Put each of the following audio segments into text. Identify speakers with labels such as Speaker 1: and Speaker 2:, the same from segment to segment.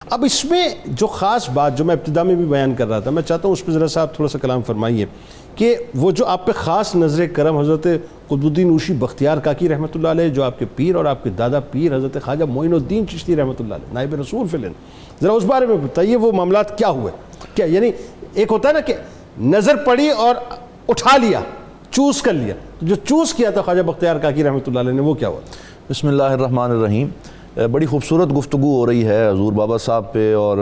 Speaker 1: اب اس میں جو خاص بات جو میں ابتدا میں بھی بیان کر رہا تھا، میں چاہتا ہوں اس پہ ذرا سا آپ تھوڑا سا کلام فرمائیے کہ وہ جو آپ پہ خاص نظر کرم حضرت قطب الدین اوشی بختیار کاکی رحمۃ اللہ علیہ، جو آپ کے پیر اور آپ کے دادا پیر حضرت خواجہ معین الدین چشتی رحمۃ اللہ علیہ، نائب رسول فی الہند، ذرا اس بارے میں بتائیے وہ معاملات کیا ہوئے؟ کیا یعنی ایک ہوتا ہے نا کہ نظر پڑی اور اٹھا لیا، چوز کر لیا، جو چوز کیا تھا خواجہ بختیار کاکی رحمۃ اللہ علیہ نے، وہ کیا ہوا؟
Speaker 2: بسم اللہ الرحمن الرحیم۔ بڑی خوبصورت گفتگو ہو رہی ہے حضور بابا صاحب پہ، اور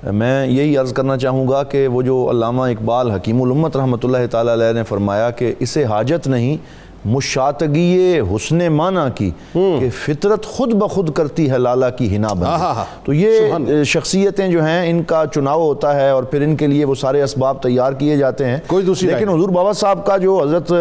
Speaker 2: میں یہی عرض کرنا چاہوں گا کہ وہ جو علامہ اقبال حکیم الامت رحمۃ اللہ تعالیٰ علیہ نے فرمایا کہ اسے حاجت نہیں مشاتگی حسن معنی کی کہ فطرت خود بخود کرتی ہے لالا کی حنا بندی۔ تو یہ شخصیتیں جو ہیں ان کا چناؤ ہوتا ہے اور پھر ان کے لیے وہ سارے اسباب تیار کیے جاتے ہیں۔ لیکن حضور بابا صاحب کا جو حضرت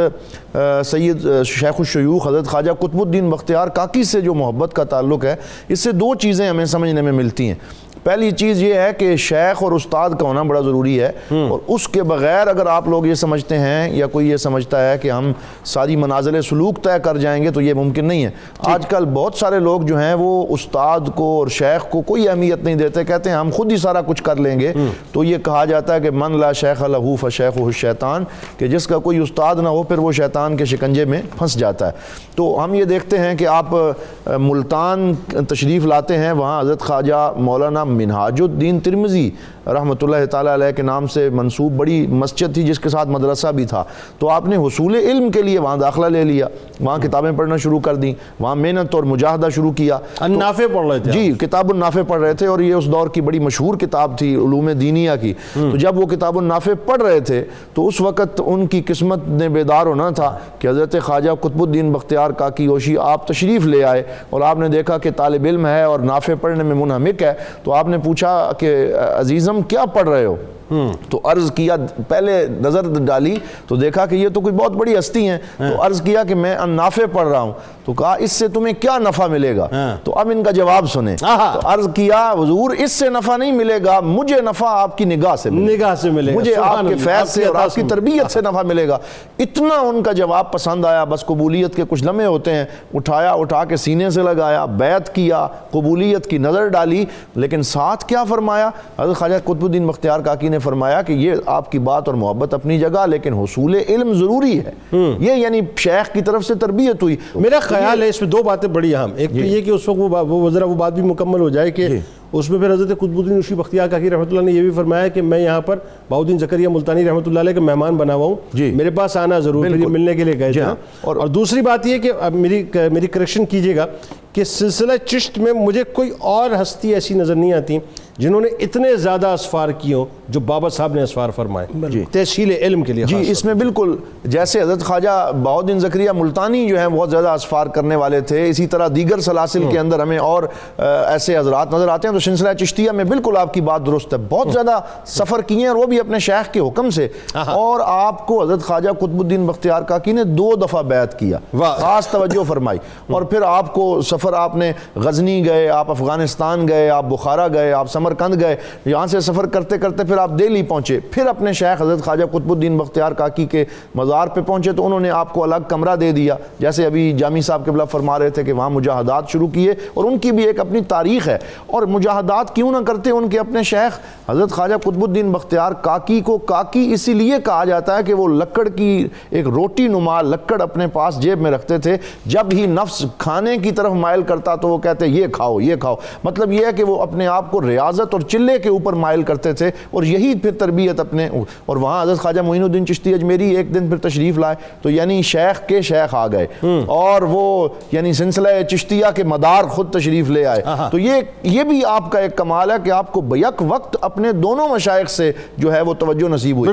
Speaker 2: سید شیخ الشیوخ حضرت خواجہ قطب الدین بختیار کاکی سے جو محبت کا تعلق ہے، اس سے دو چیزیں ہمیں سمجھنے میں ملتی ہیں۔ پہلی چیز یہ ہے کہ شیخ اور استاد کا ہونا بڑا ضروری ہے، اور اس کے بغیر اگر آپ لوگ یہ سمجھتے ہیں یا کوئی یہ سمجھتا ہے کہ ہم ساری منازل سلوک طے کر جائیں گے تو یہ ممکن نہیں ہے۔ آج کل بہت سارے لوگ جو ہیں وہ استاد کو اور شیخ کو کوئی اہمیت نہیں دیتے، کہتے ہیں ہم خود ہی سارا کچھ کر لیں گے۔ تو یہ کہا جاتا ہے کہ من لا شیخ لہ فشیخہ الشیطان، کہ جس کا کوئی استاد نہ ہو پھر وہ شیطان کے شکنجے میں پھنس جاتا ہے۔ تو ہم یہ دیکھتے ہیں کہ آپ ملتان تشریف لاتے ہیں، وہاں حضرت خواجہ مولانا منہاج الدین ترمذی رحمۃ اللہ تعالیٰ علیہ کے نام سے منسوب بڑی مسجد تھی جس کے ساتھ مدرسہ بھی تھا۔ تو آپ نے حصول علم کے لیے وہاں داخلہ لے لیا، وہاں کتابیں پڑھنا شروع کر دیں، وہاں محنت اور مجاہدہ شروع کیا۔
Speaker 1: النافع پڑھ رہے تھے؟
Speaker 2: جی، کتاب النافع پڑھ رہے تھے، اور یہ اس دور کی بڑی مشہور کتاب تھی علوم دینیہ کی۔ تو جب وہ کتاب النافع پڑھ رہے تھے تو اس وقت ان کی قسمت نے بیدار ہونا تھا کہ حضرت خواجہ قطب الدین بختیار کاکی اوشی آپ تشریف لے آئے، اور آپ نے دیکھا کہ طالب علم ہے اور نافع پڑھنے میں منہمک ہے۔ تو آپ نے پوچھا کہ عزیزم کیا پڑھ رہے ہو؟ تو عرض کیا، پہلے نظر ڈالی تو دیکھا کہ یہ تو کوئی بہت بڑی ہستی ہیں، تو عرض کیا کہ میں النافع پڑھ رہا ہوں۔ تو کہا اس سے تمہیں کیا نفع ملے گا؟ تو اب ان کا جواب سنیں۔ تو عرض کیا حضور اس سے نفع نہیں ملے گا، مجھے نفع آپ کی نگاہ سے ملے گا، مجھے آپ کے فیض سے اور آپ کی تربیت سے نفع ملے گا۔ اتنا ان کا جواب پسند آیا، بس قبولیت کے کچھ لمحے ہوتے ہیں، اٹھا کے سینے سے لگایا، بیعت کیا، قبولیت کی نظر ڈالی۔ لیکن ساتھ کیا فرمایا حضرت خواجہ قطب الدین بختیار کاکی نے؟ فرمایا کہ یہ آپ کی بات اور محبت اپنی جگہ، لیکن حصول علم ضروری ہے۔ یہ یعنی شیخ کی طرف سے تربیت ہوئی۔
Speaker 1: میرا خیال ہے اس میں دو باتیں بڑی اہم، ایک تو یہ کہ اس وقت وہ ذرا وہ بات بھی مکمل ہو جائے کہ اس میں پھر حضرت قطب الدین اوشی بختیار کاکی رحمۃ اللہ نے یہ بھی فرمایا کہ میں یہاں پر بہاؤالدین زکریا ملتانی رحمۃ اللہ علیہ کے مہمان بنا ہوا ہوں، میرے پاس آنا ضرور، پھر یہ ملنے کے لیے گئے تھے۔ اور دوسری بات یہ کہ اب میری کریکشن کیجیے گا کہ سلسلہ چشت میں مجھے کوئی اور ہستی ایسی نظر نہیں آتی جنہوں نے اتنے زیادہ اسفار کیے ہوں جو بابا صاحب نے اسفار فرمائے تحصیل علم کے لیے۔
Speaker 2: جی، اس میں بالکل جیسے حضرت خواجہ بہاؤالدین زکریا ملتانی جو ہیں بہت زیادہ اسفار کرنے والے تھے، اسی طرح دیگر سلاسل کے اندر ہمیں اور ایسے حضرات نظر آتے ہیں۔ تو سلسلہ چشتیہ میں بالکل آپ کی بات درست ہے، بہت زیادہ سفر کیے ہیں، اور وہ بھی اپنے شیخ کے حکم سے۔ اور آپ کو حضرت خواجہ قطب الدین بختیار کاکی نے 2 دفعہ بیعت کیا، خاص توجہ فرمائی۔ اور پھر آپ کو سفر، آپ نے غزنی گئے، آپ افغانستان گئے، آپ بخارا گئے، آپ سمرقند گئے، یہاں سے سفر کرتے کرتے پھر آپ دہلی پہنچے، پھر اپنے شیخ حضرت خواجہ قطب الدین بختیار کاکی کے مزار پہ پہنچے تو انہوں نے آپ کو الگ کمرہ دے دیا، جیسے ابھی جامی صاحب قبلہ فرما رہے تھے کہ وہاں مجاہدات شروع کیے، اور ان کی بھی ایک اپنی تاریخ ہے۔ اور مجاہدات کیوں نہ کرتے ان کے اپنے شیخ حضرت خواجہ قطب الدین بختیار کاکی کو کاکی اسی لیے کہا جاتا ہے کہ وہ لکڑ کی ایک روٹی نما لکڑ اپنے پاس جیب میں رکھتے تھے، جب ہی نفس کھانے کی طرف مائل کرتا تو وہ کہتے یہ کھاؤ یہ کھاؤ۔ مطلب یہ ہے کہ وہ اپنے آپ کو ریاضت اور چلے کے اوپر مائل کرتے تھے، اور یہی پھر تربیت اپنے۔ اور وہاں حضرت خواجہ معین الدین چشتی اجمیری ایک دن پھر تشریف لائے تو یعنی شیخ کے شیخ آ گئے، اور وہ یعنی سلسلہ چشتیہ کے مدار خود تشریف لے آئے۔ تو یہ بھی آپ کا ایک کمال ہے کہ آپ کو بیک وقت اپنے دونوں مشائخ سے جو ہے وہ توجہ نصیب ہوئی۔